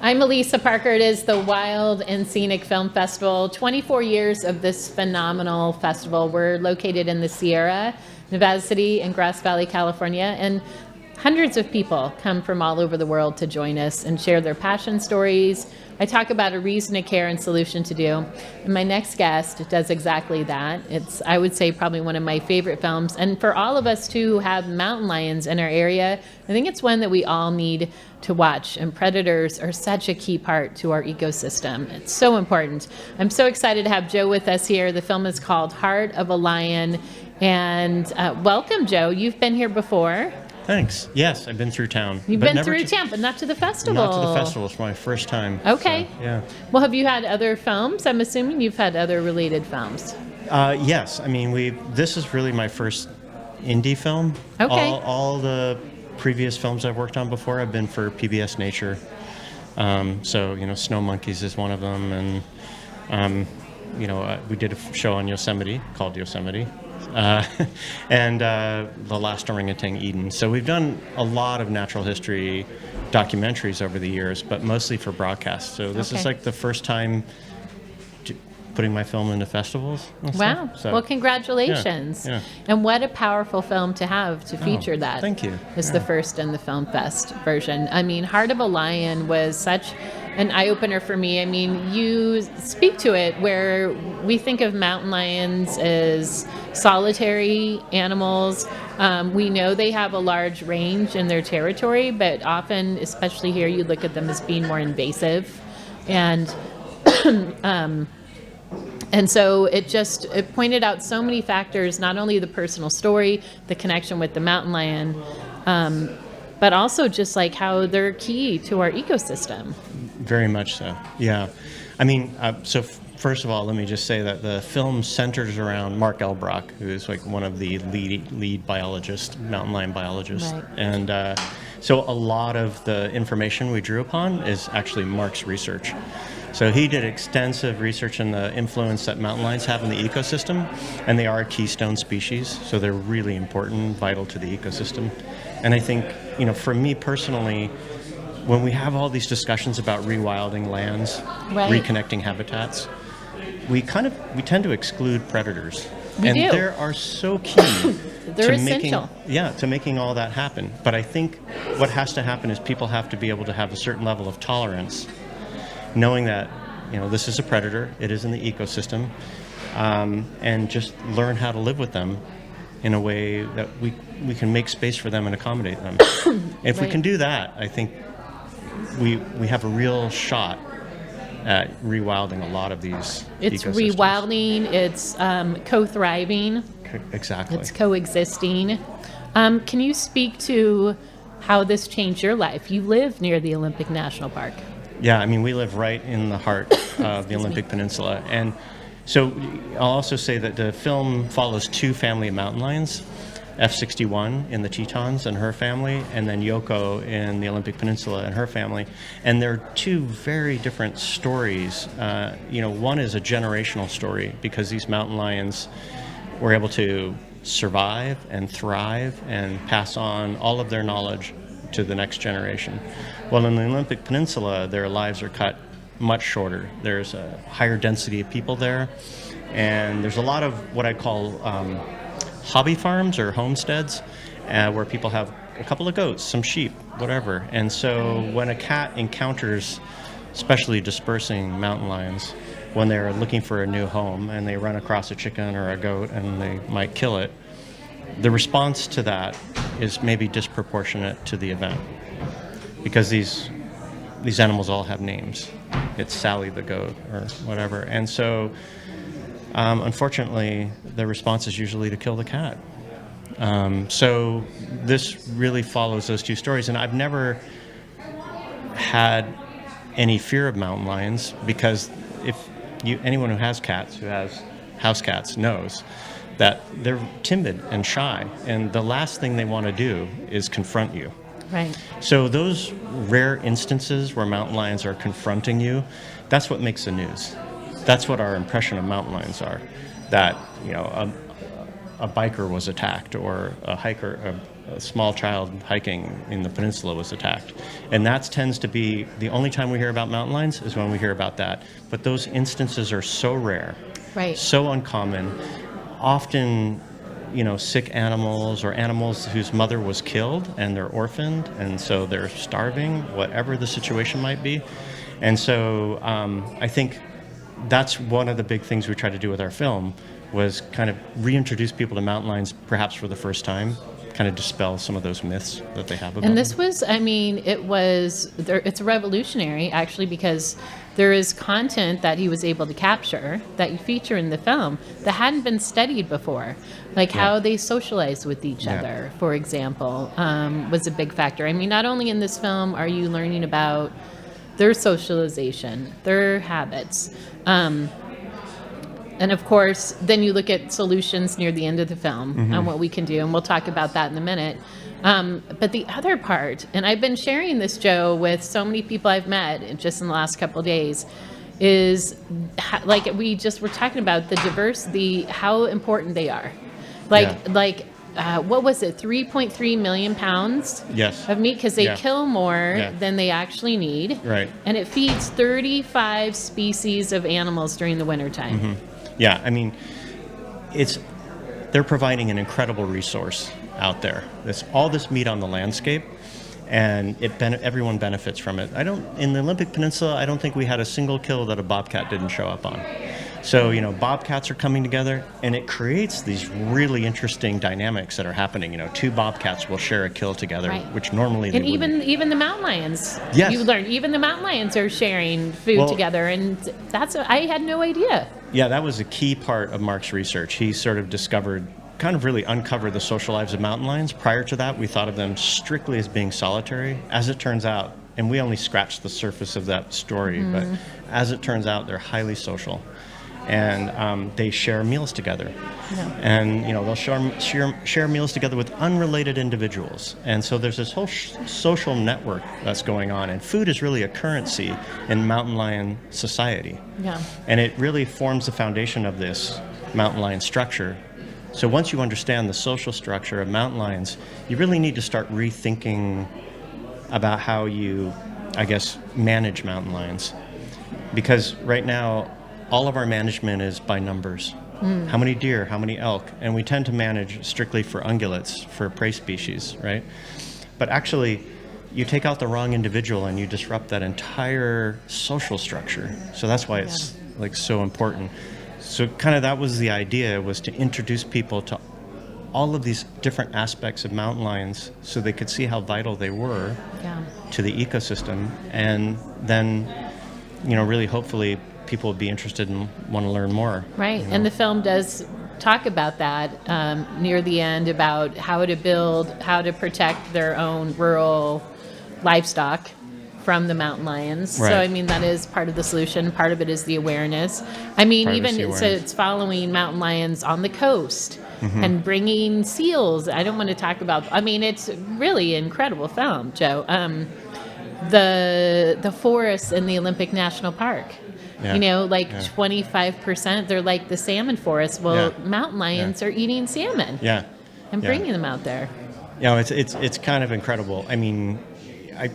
I'm Elisa Parker. It is the Wild and Scenic Film Festival. 24 years of this phenomenal festival. We're located in the Sierra Nevada City in Grass Valley, California, and hundreds of people come from all over the world to join us and share their passion stories. I talk about a reason to care and solution to do. And my next guest does exactly that. It's, I would say, probably one of my favorite films. And for all of us who have mountain lions in our area, I think it's one that we all need to watch. And predators are such a key part to our ecosystem. It's so important. I'm so excited to have Joe with us here. The film is called Heart of a Lion. And welcome, Joe. You've been here before. Thanks. Yes, I've been through town. You've been through town, but not to the festival. Not to the festival. It's my first time. Okay. So, yeah. Well, have you had other films? I'm assuming you've had other related films. Yes. I mean, this is really my first indie film. Okay. All the previous films I've worked on before have been for PBS Nature. So, Snow Monkeys is one of them. And, we did a show on Yosemite called Yosemite. And The Last Orangutan Eden. So we've done a lot of natural history documentaries over the years, but mostly for broadcast. So this is like the first time putting my film into festivals. Wow. So, well, congratulations. Yeah. And what a powerful film to have to feature that. Thank you. It's the first in the Film Fest version. I mean, Heart of a Lion was such an eye-opener for me. I mean, you speak to it where we think of mountain lions as solitary animals. We know they have a large range in their territory, but often, especially here, you look at them as being more invasive. And so it pointed out so many factors, not only the personal story, the connection with the mountain lion, but also just like how they're key to our ecosystem. Very much so, yeah. I mean, so first of all, let me just say that the film centers around Mark Elbrock, who is like one of the lead biologists, mountain lion biologists. Right. And so a lot of the information we drew upon is actually Mark's research. So he did extensive research on the influence that mountain lions have in the ecosystem, and they are a keystone species, so they're really important, vital to the ecosystem. And I think, for me personally, when we have all these discussions about rewilding lands, reconnecting habitats, we tend to exclude predators. We do. They are so key They're essential. to making all that happen. But I think what has to happen is people have to be able to have a certain level of tolerance, knowing that this is a predator, it is in the ecosystem, and just learn how to live with them in a way that we can make space for them and accommodate them. If we can do that, I think we have a real shot at rewilding a lot of these It's ecosystems. rewilding, it's co-thriving. Exactly. It's coexisting. Can you speak to how this changed your life? You live near the Olympic National Park. Yeah, I mean, we live right in the heart of the Olympic Peninsula. And so I'll also say that the film follows two family of mountain lions, F61 in the Tetons and her family, and then Yoko in the Olympic Peninsula and her family. And they're two very different stories. One is a generational story because these mountain lions were able to survive and thrive and pass on all of their knowledge to the next generation. Well, in the Olympic Peninsula, their lives are cut much shorter. There's a higher density of people there, and there's a lot of what I call hobby farms or homesteads where people have a couple of goats, some sheep, whatever. And so when a cat encounters, especially dispersing mountain lions, when they're looking for a new home and they run across a chicken or a goat and they might kill it, the response to that is maybe disproportionate to the event, because these animals all have names. It's Sally the goat or whatever. And so, unfortunately, the response is usually to kill the cat. So this really follows those two stories. And I've never had any fear of mountain lions, because anyone who has cats, who has house cats, knows that they're timid and shy, and the last thing they want to do is confront you. Right. So those rare instances where mountain lions are confronting you, that's what makes the news. That's what our impression of mountain lions are. That a biker was attacked, or a hiker, a small child hiking in the peninsula was attacked. And that tends to be the only time we hear about mountain lions is when we hear about that. But those instances are so rare, Right. so uncommon. Often, sick animals or animals whose mother was killed and they're orphaned, and so they're starving, whatever the situation might be. And so I think that's one of the big things we try to do with our film, was kind of reintroduce people to mountain lions perhaps for the first time, kind of dispel some of those myths that they have about And this them. was, it's revolutionary actually, because there is content that he was able to capture that you feature in the film that hadn't been studied before. Like how they socialize with each other, for example, was a big factor. I mean, not only in this film are you learning about their socialization, their habits, and of course, then you look at solutions near the end of the film on what we can do, and we'll talk about that in a minute. But the other part, and I've been sharing this, Joe, with so many people I've met just in the last couple of days, is like we just were talking about the how important they are. What was it, 3.3 million pounds Yes. of meat? Because they kill more than they actually need. Right. And it feeds 35 species of animals during the wintertime. Yeah, I mean, they're providing an incredible resource out there. There's all this meat on the landscape, and everyone benefits from it. In the Olympic Peninsula, I don't think we had a single kill that a bobcat didn't show up on. So, bobcats are coming together, and it creates these really interesting dynamics that are happening. Two bobcats will share a kill together, Right. which normally they And wouldn't. even the mountain lions. Yes. You learn even the mountain lions are sharing food together, and I had no idea. Yeah, that was a key part of Mark's research. He sort of really uncovered the social lives of mountain lions. Prior to that, we thought of them strictly as being solitary. As it turns out, and we only scratched the surface of that story, but as it turns out, they're highly social. And they share meals together. Yeah. And, they'll share meals together with unrelated individuals. And so there's this whole social network that's going on. And food is really a currency in mountain lion society. Yeah. And it really forms the foundation of this mountain lion structure. So once you understand the social structure of mountain lions, you really need to start rethinking about how you, manage mountain lions. Because right now, all of our management is by numbers. How many deer, how many elk, and we tend to manage strictly for ungulates, for prey species, right? But actually, you take out the wrong individual and you disrupt that entire social structure. So that's why it's so important. So kind of that was the idea, was to introduce people to all of these different aspects of mountain lions so they could see how vital they were to the ecosystem, and then, really hopefully people would be interested and want to learn more. Right, and the film does talk about that near the end, about how to protect their own rural livestock from the mountain lions. Right. So, I mean, that is part of the solution. Part of it is the awareness. I mean, it's following mountain lions on the coast and bringing seals. I don't want to talk about, it's really an incredible film, Joe. The forests in the Olympic National Park. 25%, they're like the salmon forest. Well, mountain lions are eating salmon. Yeah. And bringing them out there. It's kind of incredible. I mean, I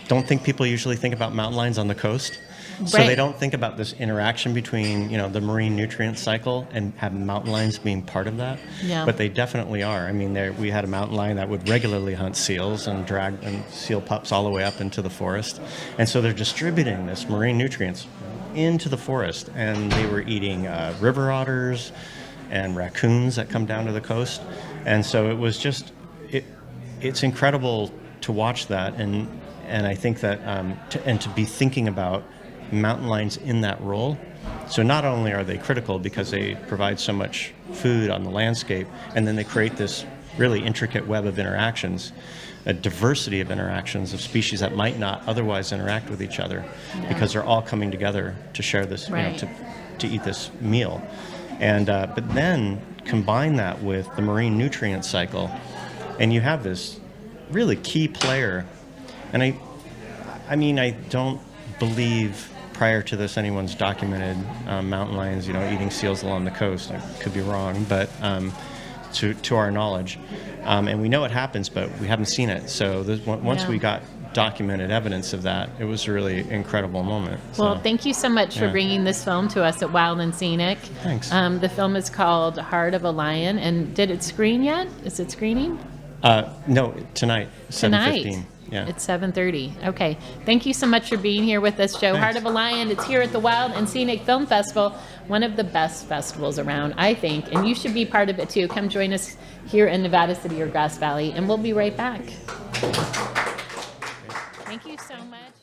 don't think people usually think about mountain lions on the coast. So they don't think about this interaction between, the marine nutrient cycle and have mountain lions being part of that. Yeah. But they definitely are. I mean, we had a mountain lion that would regularly hunt seals and drag seal pups all the way up into the forest. And so they're distributing this marine nutrients into the forest, and they were eating river otters and raccoons that come down to the coast. And so it was just, it's incredible to watch that, and I think that to be thinking about mountain lions in that role. So not only are they critical because they provide so much food on the landscape, and then they create this really intricate web of interactions, a diversity of interactions of species that might not otherwise interact with each other because they're all coming together to share this, to eat this meal. And but then combine that with the marine nutrient cycle, and you have this really key player. And I don't believe prior to this anyone's documented mountain lions, eating seals along the coast. I could be wrong, but to our knowledge. And we know it happens, but we haven't seen it. So once Yeah. we got documented evidence of that, it was a really incredible moment. Well, thank you so much for Yeah. bringing this film to us at Wild and Scenic. Thanks. The film is called Heart of a Lion, and did it screen yet? Is it screening? No, tonight, 7:15. Yeah. It's 7:30. Okay. Thank you so much for being here with us, Joe. Thanks. Heart of a Lion. It's here at the Wild and Scenic Film Festival, one of the best festivals around, I think, and you should be part of it too. Come join us here in Nevada City or Grass Valley, and we'll be right back. Thank you so much.